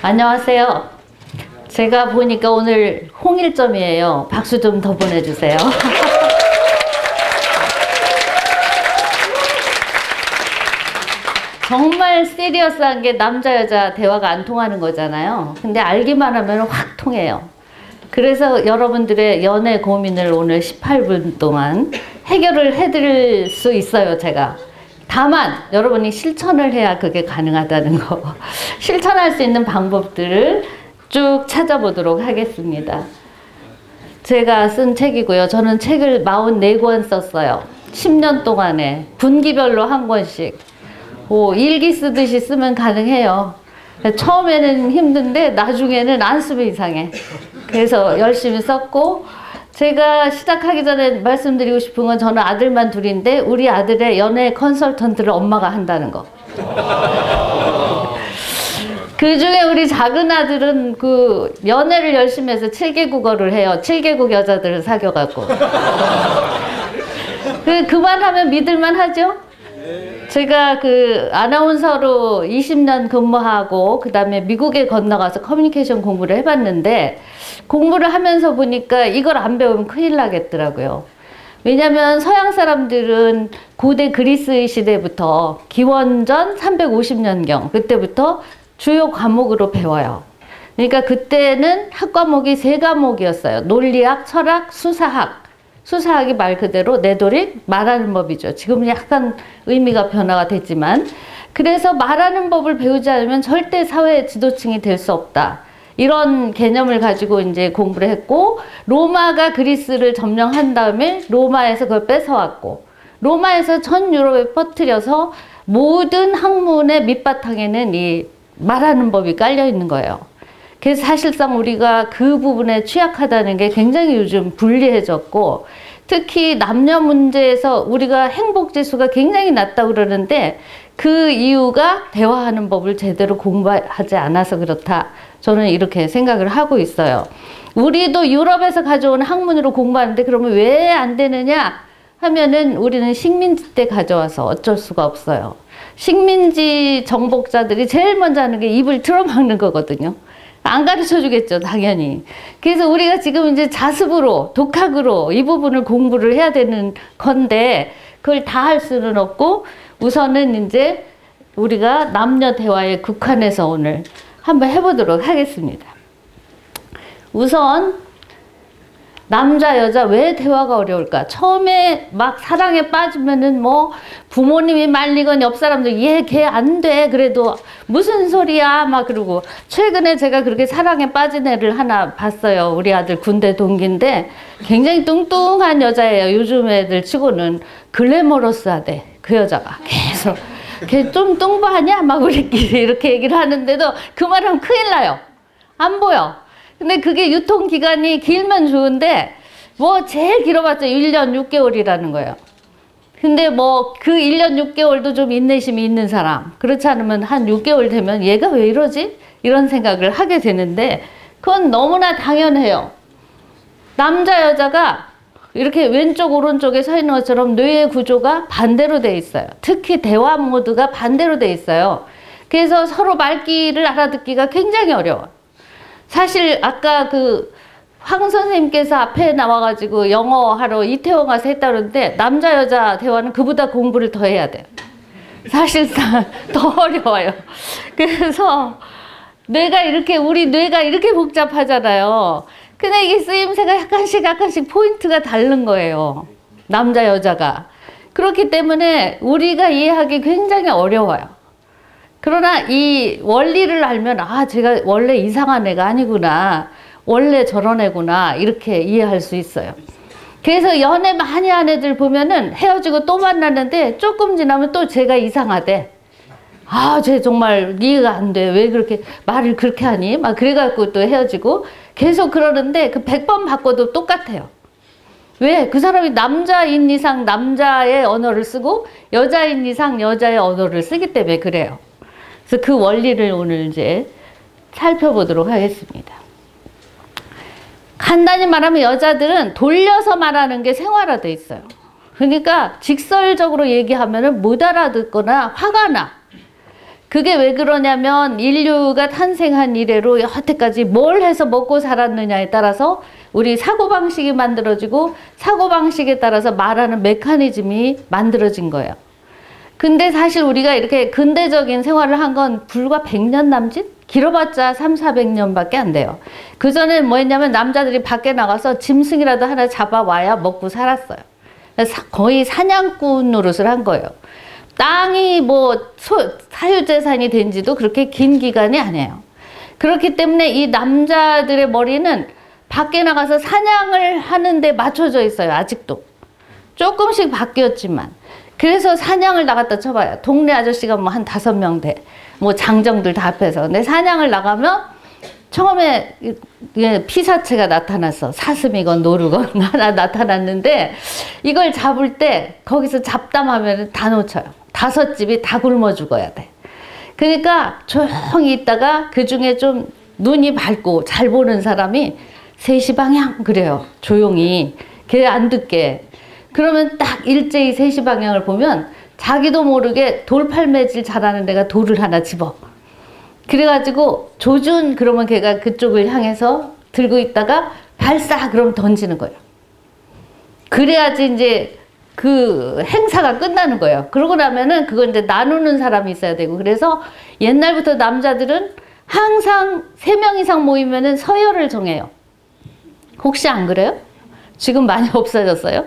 안녕하세요. 제가 보니까 오늘 홍일점이에요. 박수 좀 더 보내주세요. 정말 시리어스한 게 남자 여자 대화가 안 통하는 거잖아요. 근데 알기만 하면 확 통해요. 그래서 여러분들의 연애 고민을 오늘 18분 동안 해결을 해드릴 수 있어요, 제가. 다만 여러분이 실천을 해야 그게 가능하다는 거. 실천할 수 있는 방법들을 쭉 찾아보도록 하겠습니다. 제가 쓴 책이고요. 저는 책을 44권 썼어요. 10년 동안에 분기별로 한 권씩. 일기 쓰듯이 쓰면 가능해요. 처음에는 힘든데 나중에는 안 쓰면 이상해. 그래서 열심히 썼고, 제가 시작하기 전에 말씀드리고 싶은 건 저는 아들만 둘인데 우리 아들의 연애 컨설턴트를 엄마가 한다는 거. 그 중에 우리 작은 아들은 그 연애를 열심히 해서 7개 국어를 해요. 7개국 여자들을 사귀어갖고. 그만하면 믿을만 하죠? 제가 그 아나운서로 20년 근무하고 그 다음에 미국에 건너가서 커뮤니케이션 공부를 해봤는데, 공부를 하면서 보니까 이걸 안 배우면 큰일 나겠더라고요. 왜냐면 서양 사람들은 고대 그리스 시대부터 기원전 350년경 그때부터 주요 과목으로 배워요. 그러니까 그때는 학과목이 3과목이었어요. 논리학, 철학, 수사학. 수사학이 말 그대로 내도릭, 말하는 법이죠. 지금은 약간 의미가 변화가 됐지만, 그래서 말하는 법을 배우지 않으면 절대 사회 지도층이 될 수 없다. 이런 개념을 가지고 이제 공부를 했고, 로마가 그리스를 점령한 다음에 로마에서 그걸 뺏어왔고, 로마에서 전 유럽에 퍼뜨려서 모든 학문의 밑바탕에는 이 말하는 법이 깔려 있는 거예요. 그래서 사실상 우리가 그 부분에 취약하다는 게 굉장히 요즘 불리해졌고, 특히 남녀 문제에서 우리가 행복지수가 굉장히 낮다고 그러는데 그 이유가 대화하는 법을 제대로 공부하지 않아서 그렇다. 저는 이렇게 생각을 하고 있어요. 우리도 유럽에서 가져온 학문으로 공부하는데 그러면 왜 안 되느냐 하면은 우리는 식민지 때 가져와서 어쩔 수가 없어요. 식민지 정복자들이 제일 먼저 하는 게 입을 틀어막는 거거든요. 안 가르쳐 주겠죠, 당연히. 그래서 우리가 지금 이제 자습으로, 독학으로 이 부분을 공부를 해야 되는 건데, 그걸 다 할 수는 없고, 우선은 이제 우리가 남녀 대화에 국한해서 오늘 한번 해보도록 하겠습니다. 우선, 남자, 여자 왜 대화가 어려울까? 처음에 막 사랑에 빠지면은 뭐 부모님이 말리건 옆 사람들 얘 걔 안 돼. 그래도 무슨 소리야 막 그러고, 최근에 제가 그렇게 사랑에 빠진 애를 하나 봤어요. 우리 아들 군대 동기인데 굉장히 뚱뚱한 여자예요. 요즘 애들 치고는 글래머러스하대. 그 여자가 계속 걔 좀 뚱보하냐 막 우리끼리 이렇게 얘기를 하는데도 그 말하면 큰일 나요. 안 보여. 근데 그게 유통기간이 길면 좋은데 뭐 제일 길어봤자 1년 6개월이라는 거예요. 근데 뭐 그 1년 6개월도 좀 인내심이 있는 사람, 그렇지 않으면 한 6개월 되면 얘가 왜 이러지? 이런 생각을 하게 되는데, 그건 너무나 당연해요. 남자 여자가 이렇게 왼쪽 오른쪽에 서 있는 것처럼 뇌의 구조가 반대로 돼 있어요. 특히 대화 모드가 반대로 돼 있어요. 그래서 서로 말귀를 알아듣기가 굉장히 어려워요. 사실 아까 그 황 선생님께서 앞에 나와가지고 영어 하러 이태원 가서 했다는데, 남자 여자 대화는 그보다 공부를 더 해야 돼요. 사실상 더 어려워요. 그래서 우리 뇌가 이렇게 복잡하잖아요. 근데 이게 쓰임새가 약간씩 포인트가 다른 거예요. 남자 여자가. 그렇기 때문에 우리가 이해하기 굉장히 어려워요. 그러나 이 원리를 알면, 아, 제가 원래 이상한 애가 아니구나. 원래 저런 애구나. 이렇게 이해할 수 있어요. 그래서 연애 많이 한 애들 보면은 헤어지고 또 만나는데 조금 지나면 또 제가 이상하대. 아, 쟤 정말 이해가 안 돼. 왜 그렇게 말을 그렇게 하니? 막 그래갖고 또 헤어지고 계속 그러는데 그 100번 바꿔도 똑같아요. 왜? 그 사람이 남자인 이상 남자의 언어를 쓰고 여자인 이상 여자의 언어를 쓰기 때문에 그래요. 그래서 그 원리를 오늘 이제 살펴보도록 하겠습니다. 간단히 말하면 여자들은 돌려서 말하는 게 생활화돼 있어요. 그러니까 직설적으로 얘기하면 못 알아듣거나 화가 나. 그게 왜 그러냐면 인류가 탄생한 이래로 여태까지 뭘 해서 먹고 살았느냐에 따라서 우리 사고방식이 만들어지고 사고방식에 따라서 말하는 메커니즘이 만들어진 거예요. 근데 사실 우리가 이렇게 근대적인 생활을 한 건 불과 100년 남짓? 길어봤자 300~400년밖에 안 돼요. 그전엔 뭐 했냐면 남자들이 밖에 나가서 짐승이라도 하나 잡아와야 먹고 살았어요. 거의 사냥꾼 노릇을 한 거예요. 땅이 뭐 사유재산이 된 지도 그렇게 긴 기간이 아니에요. 그렇기 때문에 이 남자들의 머리는 밖에 나가서 사냥을 하는데 맞춰져 있어요. 아직도. 조금씩 바뀌었지만. 그래서 사냥을 나갔다 쳐봐요. 동네 아저씨가 뭐 한 5명 돼. 뭐 장정들 다 합해서. 근데 사냥을 나가면 처음에 피사체가 나타났어. 사슴이건 노루건 하나 나타났는데 이걸 잡을 때 거기서 잡담하면 다 놓쳐요. 5집이 다 굶어 죽어야 돼. 그러니까 조용히 있다가 그 중에 좀 눈이 밝고 잘 보는 사람이 3시 방향 그래요. 조용히. 걔 안 듣게. 그러면 딱 일제히 3시 방향을 보면 자기도 모르게 돌팔매질 잘하는 데가 돌을 하나 집어. 그래가지고 조준 그러면 걔가 그쪽을 향해서 들고 있다가 발사 그럼 던지는 거예요. 그래야지 이제 그 행사가 끝나는 거예요. 그러고 나면은 그걸 이제 나누는 사람이 있어야 되고 그래서 옛날부터 남자들은 항상 3명 이상 모이면은 서열을 정해요. 혹시 안 그래요? 지금 많이 없어졌어요?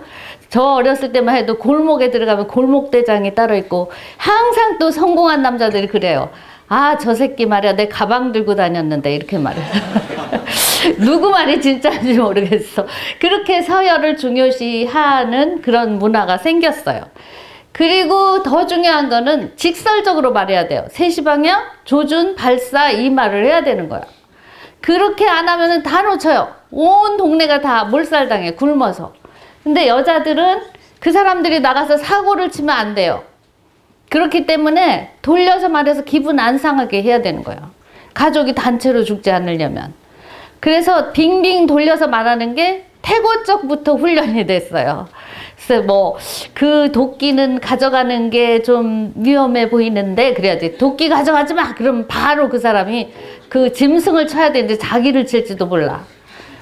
저 어렸을 때만 해도 골목에 들어가면 골목대장이 따로 있고 항상 또 성공한 남자들이 그래요. 아, 저 새끼 말이야 내 가방 들고 다녔는데 이렇게 말해요. 누구 말이 진짜인지 모르겠어. 그렇게 서열을 중요시하는 그런 문화가 생겼어요. 그리고 더 중요한 거는 직설적으로 말해야 돼요. 3시 방향, 조준, 발사 이 말을 해야 되는 거야. 그렇게 안 하면은 다 놓쳐요. 온 동네가 다 몰살당해 굶어서. 근데 여자들은 그 사람들이 나가서 사고를 치면 안 돼요. 그렇기 때문에 돌려서 말해서 기분 안 상하게 해야 되는 거예요. 가족이 단체로 죽지 않으려면. 그래서 빙빙 돌려서 말하는 게 태고적부터 훈련이 됐어요. 그래서 뭐 그 도끼는 가져가는 게 좀 위험해 보이는데 그래야지. 도끼 가져가지 마. 그럼 바로 그 사람이 그 짐승을 쳐야 되는데 자기를 칠지도 몰라.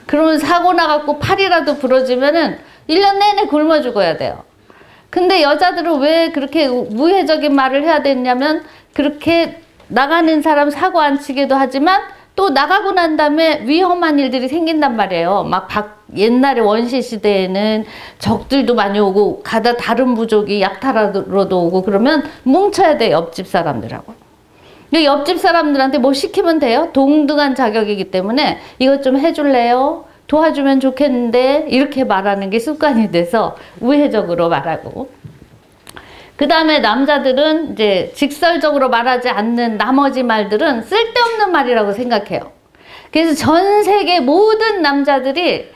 그러면 사고 나갖고 팔이라도 부러지면은 1년 내내 굶어 죽어야 돼요. 근데 여자들은 왜 그렇게 우회적인 말을 해야 되냐면 그렇게 나가는 사람 사고 안 치기도 하지만 또 나가고 난 다음에 위험한 일들이 생긴단 말이에요. 막 옛날에 원시 시대에는 적들도 많이 오고 가다 다른 부족이 약탈하러도 오고 그러면 뭉쳐야 돼 옆집 사람들하고. 옆집 사람들한테 뭐 시키면 돼요? 동등한 자격이기 때문에 이것 좀 해줄래요? 도와주면 좋겠는데 이렇게 말하는 게 습관이 돼서 우회적으로 말하고 그 다음에 남자들은 이제 직설적으로 말하지 않는 나머지 말들은 쓸데없는 말이라고 생각해요. 그래서 전 세계 모든 남자들이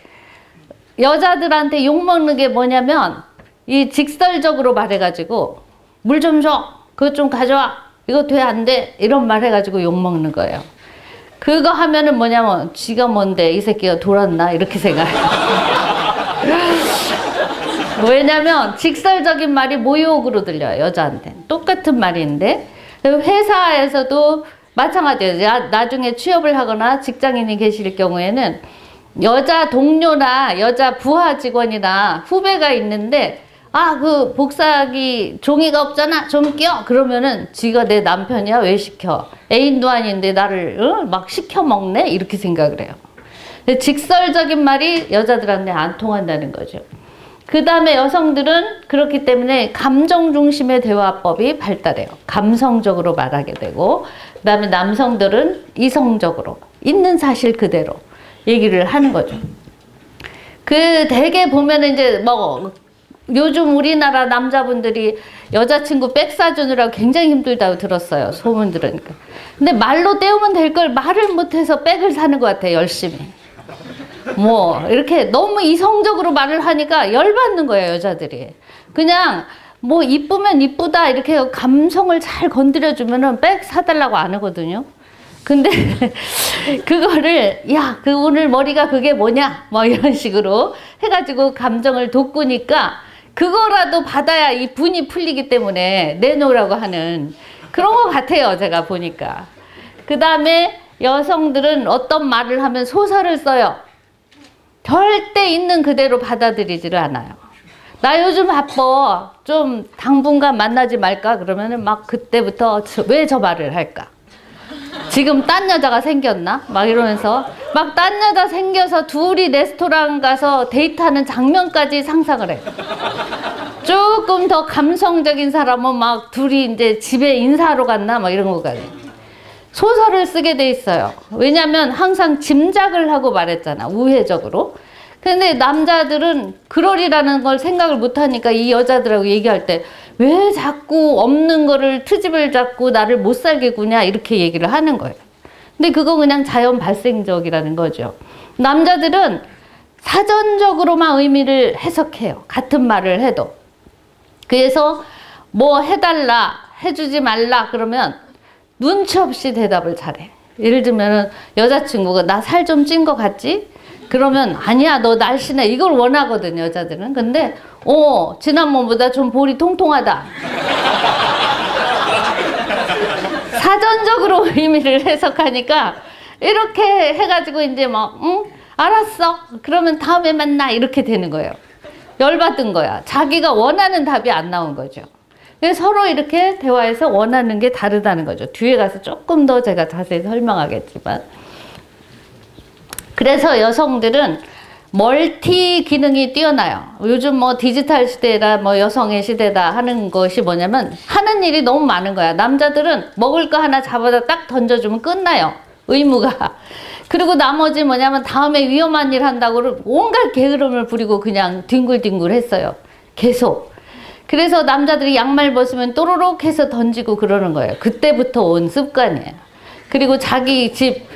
여자들한테 욕먹는 게 뭐냐면 이 직설적으로 말해가지고 물 좀 줘, 그것 좀 가져와, 이거 돼 안 돼 이런 말 해가지고 욕먹는 거예요. 그거 하면은 뭐냐면 지가 뭔데 이 새끼가 돌았나 이렇게 생각해요. 왜냐면 직설적인 말이 모욕으로 들려요. 여자한테는 똑같은 말인데 회사에서도 마찬가지예요. 나중에 취업을 하거나 직장인이 계실 경우에는 여자 동료나 여자 부하 직원이나 후배가 있는데 그 복사기 종이가 없잖아 좀 껴 그러면은 지가 내 남편이야 왜 시켜 애인도 아닌데 나를 막 시켜 먹네 이렇게 생각을 해요. 직설적인 말이 여자들한테 안 통한다는 거죠. 그 다음에 여성들은 그렇기 때문에 감정 중심의 대화법이 발달해요. 감성적으로 말하게 되고 그 다음에 남성들은 이성적으로 있는 사실 그대로 얘기를 하는 거죠. 대개 보면은 이제 뭐 요즘 우리나라 남자분들이 여자친구 백 사주느라고 굉장히 힘들다고 들었어요. 소문 들으니까. 근데 말로 때우면 될 걸 말을 못해서 백을 사는 것 같아요. 열심히. 뭐 이렇게 너무 이성적으로 말을 하니까 열받는 거예요. 여자들이. 그냥 뭐 이쁘면 이쁘다 이렇게 감성을 잘 건드려주면은 백 사달라고 안 하거든요. 근데 그거를 그 오늘 머리가 그게 뭐냐 뭐 이런 식으로 해가지고 감정을 돋구니까 그거라도 받아야 이 분이 풀리기 때문에 내놓으라고 하는 그런 것 같아요, 제가 보니까. 그 다음에 여성들은 어떤 말을 하면 소설을 써요. 절대 있는 그대로 받아들이지를 않아요. 나 요즘 바빠. 좀 당분간 만나지 말까? 그러면은 막 그때부터 왜 저 말을 할까? 지금 딴 여자가 생겼나? 막 이러면서 막 딴 여자 생겨서 둘이 레스토랑 가서 데이트하는 장면까지 상상을 해요. 조금 더 감성적인 사람은 막 둘이 이제 집에 인사하러 갔나? 막 이런 거까지. 소설을 쓰게 돼 있어요. 왜냐면 항상 짐작을 하고 말했잖아. 우회적으로. 근데 남자들은 그러리라는 걸 생각을 못하니까 이 여자들하고 얘기할 때 왜 자꾸 없는 거를 트집을 잡고 나를 못 살게 구냐 이렇게 얘기를 하는 거예요. 근데 그거 그냥 자연 발생적이라는 거죠. 남자들은 사전적으로만 의미를 해석해요. 같은 말을 해도. 그래서 뭐 해달라, 해주지 말라 그러면 눈치 없이 대답을 잘해. 예를 들면 여자친구가 나 살 좀 찐 거 같지? 그러면 아니야 너 날씬해 이걸 원하거든 여자들은. 근데 지난번보다 좀 볼이 통통하다. 사전적으로 의미를 해석하니까 이렇게 해가지고 이제 막 응? 알았어 그러면 다음에 만나 이렇게 되는 거예요. 열받은 거야. 자기가 원하는 답이 안 나온 거죠. 서로 이렇게 대화해서 원하는 게 다르다는 거죠. 뒤에 가서 조금 더 제가 자세히 설명하겠지만. 그래서 여성들은 멀티 기능이 뛰어나요. 요즘 뭐 디지털 시대라 뭐 여성의 시대다 하는 것이 뭐냐면 하는 일이 너무 많은 거야. 남자들은 먹을 거 하나 잡아다 딱 던져주면 끝나요. 의무가. 그리고 나머지 뭐냐면 다음에 위험한 일 한다고 온갖 게으름을 부리고 그냥 뒹굴뒹굴 했어요. 계속. 그래서 남자들이 양말 벗으면 또로록 해서 던지고 그러는 거예요. 그때부터 온 습관이에요. 그리고 자기 집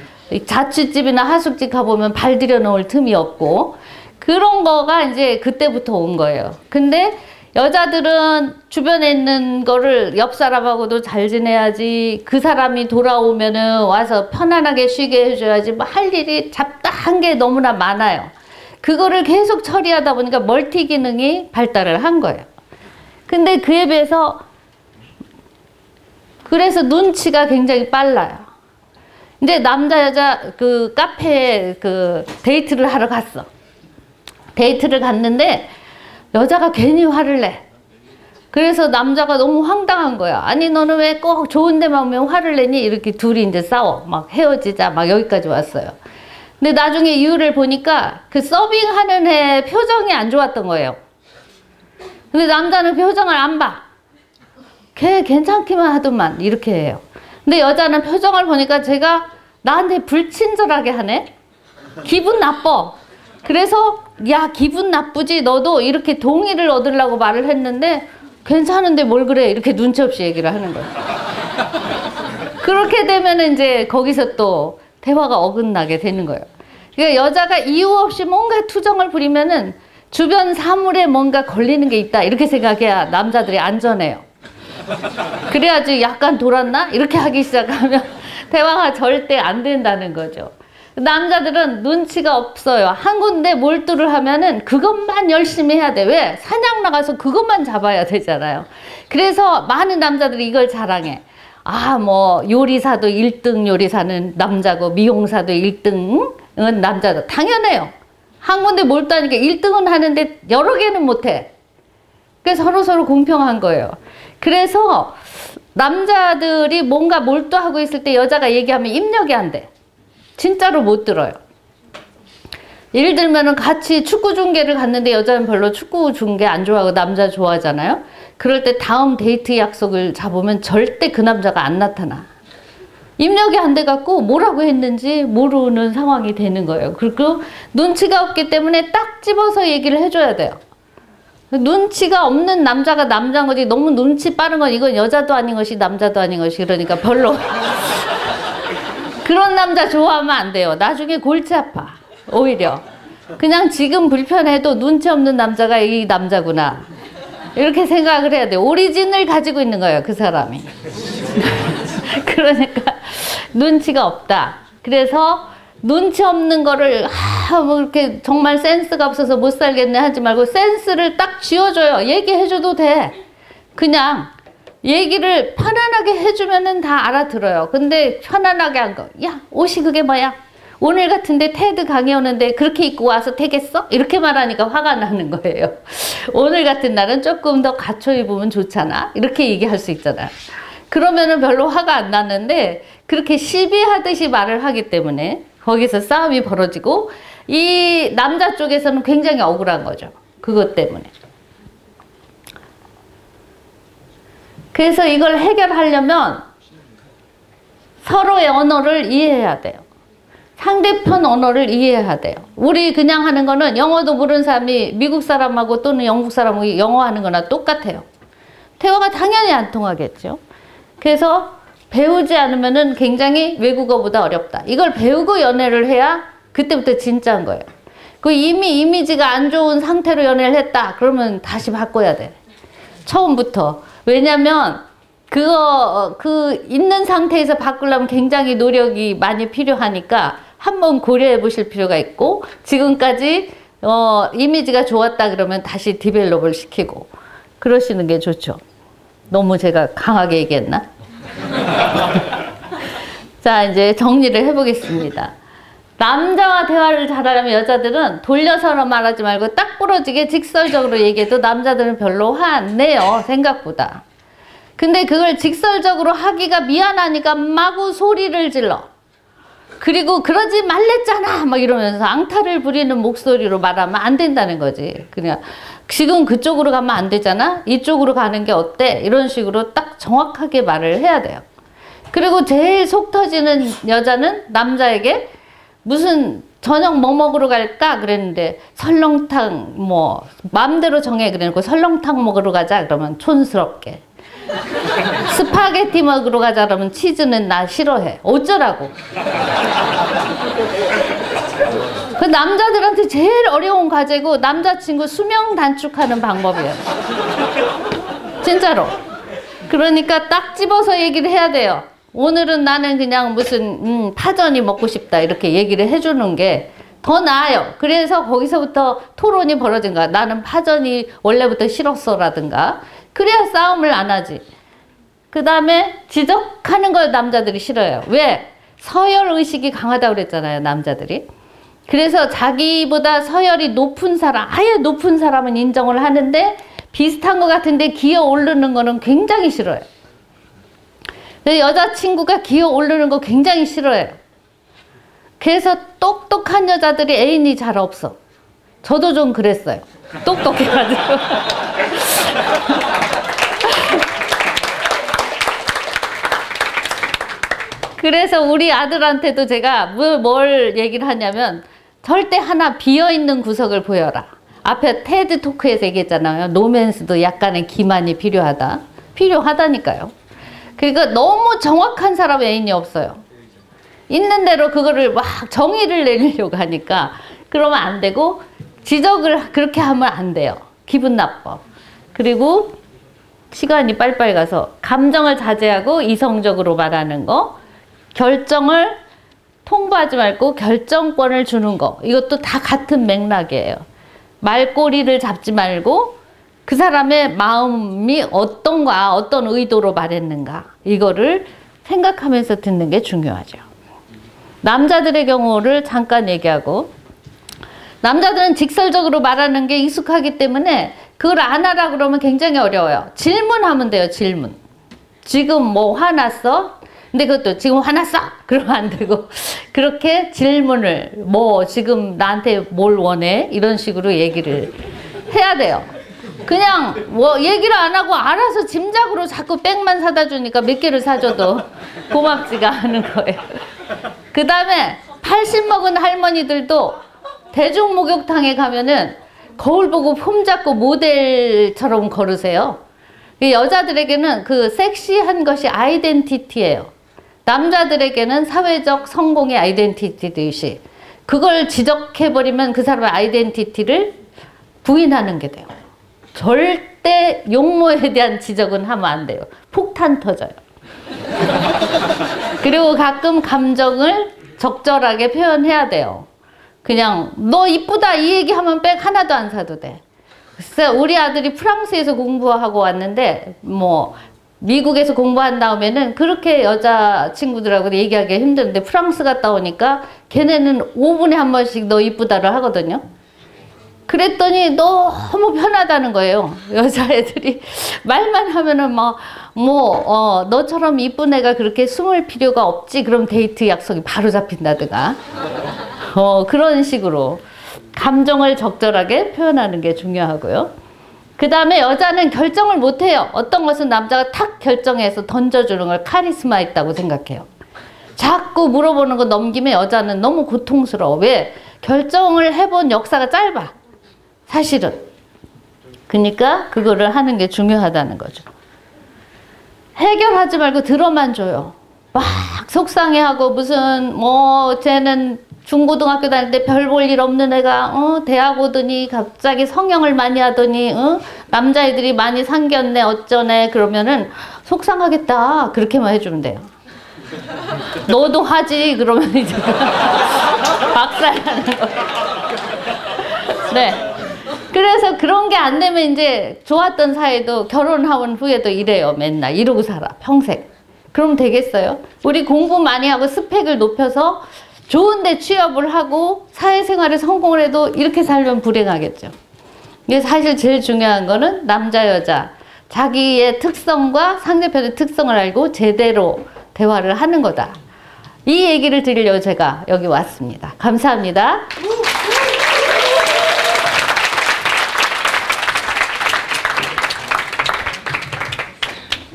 자취집이나 하숙집 가보면 발 들여놓을 틈이 없고 그런 거가 이제 그때부터 온 거예요. 근데 여자들은 주변에 있는 거를 옆 사람하고도 잘 지내야지, 그 사람이 돌아오면은 와서 편안하게 쉬게 해줘야지, 뭐 할 일이 잡다한 게 너무나 많아요. 그거를 계속 처리하다 보니까 멀티 기능이 발달을 한 거예요. 근데 그에 비해서 그래서 눈치가 굉장히 빨라요. 이제 남자 여자 그 카페에 그 데이트를 하러 갔어. 데이트를 갔는데 여자가 괜히 화를 내. 그래서 남자가 너무 황당한 거야. 아니 너는 왜 꼭 좋은 데만 오면 화를 내니? 이렇게 둘이 이제 싸워. 막 헤어지자 막 여기까지 왔어요. 근데 나중에 이유를 보니까 그 서빙하는 애 표정이 안 좋았던 거예요. 근데 남자는 표정을 안 봐. 걔 괜찮기만 하더만 이렇게 해요. 근데 여자는 표정을 보니까 제가 나한테 불친절하게 하네? 기분 나빠. 그래서 야 기분 나쁘지 너도 이렇게 동의를 얻으려고 말을 했는데 괜찮은데 뭘 그래 이렇게 눈치 없이 얘기를 하는 거예요. 그렇게 되면 이제 거기서 또 대화가 어긋나게 되는 거예요. 그러니까 여자가 이유 없이 뭔가 투정을 부리면은 주변 사물에 뭔가 걸리는 게 있다 이렇게 생각해야 남자들이 안전해요. 그래야지 약간 돌았나? 이렇게 하기 시작하면 대화가 절대 안 된다는 거죠. 남자들은 눈치가 없어요. 한 군데 몰두를 하면은 그것만 열심히 해야 돼. 왜? 사냥 나가서 그것만 잡아야 되잖아요. 그래서 많은 남자들이 이걸 자랑해. 아, 뭐 요리사도 1등 요리사는 남자고 미용사도 1등은 남자다. 당연해요. 한 군데 몰두하니까 1등은 하는데 여러 개는 못해. 그래서 서로 공평한 거예요. 그래서 남자들이 뭔가 몰두하고 있을 때 여자가 얘기하면 입력이 안 돼. 진짜로 못 들어요. 예를 들면은 같이 축구 중계를 갔는데 여자는 별로 축구 중계 안 좋아하고 남자 좋아하잖아요. 그럴 때 다음 데이트 약속을 잡으면 절대 그 남자가 안 나타나. 입력이 안 돼갖고 뭐라고 했는지 모르는 상황이 되는 거예요. 그리고 눈치가 없기 때문에 딱 집어서 얘기를 해줘야 돼요. 눈치가 없는 남자가 남자인 거지 너무 눈치 빠른 건 이건 여자도 아닌 것이 남자도 아닌 것이 그러니까 별로 그런 남자 좋아하면 안 돼요. 나중에 골치 아파. 오히려 그냥 지금 불편해도 눈치 없는 남자가 이 남자구나 이렇게 생각을 해야 돼요. 오리진을 가지고 있는 거예요 그 사람이. 그러니까 눈치가 없다. 그래서 눈치 없는 거를 뭐 이렇게 정말 센스가 없어서 못 살겠네 하지 말고 센스를 딱 쥐어줘요. 얘기해줘도 돼. 그냥 얘기를 편안하게 해주면은 다 알아들어요. 근데 편안하게 한 거. 야, 옷이 그게 뭐야? 오늘 같은데 테드 강의 오는데 그렇게 입고 와서 되겠어? 이렇게 말하니까 화가 나는 거예요. 오늘 같은 날은 조금 더 갖춰 입으면 좋잖아. 이렇게 얘기할 수 있잖아. 그러면은 별로 화가 안 나는데 그렇게 시비하듯이 말을 하기 때문에 거기서 싸움이 벌어지고 이 남자 쪽에서는 굉장히 억울한 거죠. 그것 때문에. 그래서 이걸 해결하려면 서로의 언어를 이해해야 돼요. 상대편 언어를 이해해야 돼요. 우리 그냥 하는 거는 영어도 모르는 사람이 미국 사람하고 또는 영국 사람하고 영어 하는 거나 똑같아요. 대화가 당연히 안 통하겠죠. 그래서 배우지 않으면은 굉장히 외국어보다 어렵다. 이걸 배우고 연애를 해야 그때부터 진짜인 거예요. 그 이미 이미지가 안 좋은 상태로 연애를 했다. 그러면 다시 바꿔야 돼. 처음부터. 왜냐면 그 있는 상태에서 바꾸려면 굉장히 노력이 많이 필요하니까 한번 고려해 보실 필요가 있고 지금까지 이미지가 좋았다 그러면 다시 디벨롭을 시키고 그러시는 게 좋죠. 너무 제가 강하게 얘기했나? 자, 이제 정리를 해보겠습니다. 남자와 대화를 잘하려면 여자들은 돌려서 말하지 말고 딱 부러지게 직설적으로 얘기해도 남자들은 별로 화 안 내요. 생각보다. 근데 그걸 직설적으로 하기가 미안하니까 마구 소리를 질러. 그리고 그러지 말랬잖아 막 이러면서 앙탈을 부리는 목소리로 말하면 안 된다는 거지. 그냥 지금 그쪽으로 가면 안 되잖아. 이쪽으로 가는 게 어때? 이런 식으로 딱 정확하게 말을 해야 돼요. 그리고 제일 속 터지는 여자는 남자에게 무슨 저녁 뭐 먹으러 갈까? 그랬는데 설렁탕 뭐 마음대로 정해 그래놓고 설렁탕 먹으러 가자 그러면 촌스럽게 스파게티 먹으러 가자 그러면 치즈는 나 싫어해. 어쩌라고. 그 남자들한테 제일 어려운 과제고 남자친구 수명 단축하는 방법이에요. 진짜로. 그러니까 딱 집어서 얘기를 해야 돼요. 오늘은 나는 그냥 무슨 파전이 먹고 싶다 이렇게 얘기를 해주는 게 더 나아요. 그래서 거기서부터 토론이 벌어진 거야. 나는 파전이 원래부터 싫었어 라든가. 그래야 싸움을 안 하지. 그 다음에 지적하는 걸 남자들이 싫어해요. 왜? 서열의식이 강하다고 그랬잖아요. 남자들이. 그래서 자기보다 서열이 높은 사람, 아예 높은 사람은 인정을 하는데 비슷한 것 같은데 기어 오르는 거는 굉장히 싫어요. 여자친구가 기어 오르는 거 굉장히 싫어해요. 그래서 똑똑한 여자들이 애인이 잘 없어. 저도 좀 그랬어요. 똑똑해가지고. 그래서 우리 아들한테도 제가 뭘 얘기를 하냐면 절대 하나 비어있는 구석을 보여라. 앞에 테드 토크에서 얘기했잖아요. 노맨스도 약간의 기만이 필요하다. 필요하다니까요. 그러니까 너무 정확한 사람 애인이 없어요. 있는 대로 그거를 막 정의를 내리려고 하니까 그러면 안 되고 지적을 그렇게 하면 안 돼요. 기분 나빠. 그리고 시간이 빨빨 가서 감정을 자제하고 이성적으로 말하는 거, 결정을 통보하지 말고 결정권을 주는 거, 이것도 다 같은 맥락이에요. 말꼬리를 잡지 말고 그 사람의 마음이 어떤가, 어떤 의도로 말했는가, 이거를 생각하면서 듣는 게 중요하죠. 남자들의 경우를 잠깐 얘기하고, 남자들은 직설적으로 말하는 게 익숙하기 때문에 그걸 안 하라 그러면 굉장히 어려워요. 질문하면 돼요. 질문. 지금 뭐 화났어? 근데 그것도 지금 화났어? 그러면 안 되고 그렇게 질문을 뭐 지금 나한테 뭘 원해? 이런 식으로 얘기를 해야 돼요. 그냥 뭐 얘기를 안 하고 알아서 짐작으로 자꾸 백만 사다 주니까 몇 개를 사줘도 고맙지가 않은 거예요. 그 다음에 80 먹은 할머니들도 대중목욕탕에 가면은 거울 보고 폼 잡고 모델처럼 걸으세요. 여자들에게는 그 섹시한 것이 아이덴티티예요. 남자들에게는 사회적 성공의 아이덴티티듯이 그걸 지적해버리면 그 사람의 아이덴티티를 부인하는 게 돼요. 절대 용모에 대한 지적은 하면 안 돼요. 폭탄 터져요. 그리고 가끔 감정을 적절하게 표현해야 돼요. 그냥 너 이쁘다 이 얘기하면 백 하나도 안 사도 돼. 글쎄 우리 아들이 프랑스에서 공부하고 왔는데 뭐 미국에서 공부한 다음에는 그렇게 여자 친구들하고 얘기하기 힘든데 프랑스 갔다 오니까 걔네는 5분에 한 번씩 너 이쁘다를 하거든요. 그랬더니 너무 편하다는 거예요. 여자애들이 말만 하면은 너처럼 이쁜 애가 그렇게 숨을 필요가 없지. 그럼 데이트 약속이 바로 잡힌다든가. 그런 식으로 감정을 적절하게 표현하는 게 중요하고요. 그 다음에 여자는 결정을 못해요. 어떤 것은 남자가 탁 결정해서 던져주는 걸 카리스마 있다고 생각해요. 자꾸 물어보는 거 넘기면 여자는 너무 고통스러워. 왜? 결정을 해본 역사가 짧아. 사실은. 그러니까 그거를 하는 게 중요하다는 거죠. 해결하지 말고 들어만 줘요. 막 속상해하고 무슨 쟤는 중고등학교 다닐 때 별 볼 일 없는 애가 대학 오더니 갑자기 성형을 많이 하더니 남자애들이 많이 상겼네 어쩌네 그러면은 속상하겠다 그렇게만 해주면 돼요. 너도 하지 그러면 이제 박살나는 거예요. 네. 그래서 그런 게 안 되면 이제 좋았던 사이도 결혼한 후에도 이래요. 맨날 이러고 살아 평생. 그럼 되겠어요? 우리 공부 많이 하고 스펙을 높여서 좋은데 취업을 하고 사회생활에 성공을 해도 이렇게 살면 불행하겠죠. 근데 사실 제일 중요한 거는 남자 여자 자기의 특성과 상대편의 특성을 알고 제대로 대화를 하는 거다. 이 얘기를 드리려고 제가 여기 왔습니다. 감사합니다.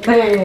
네.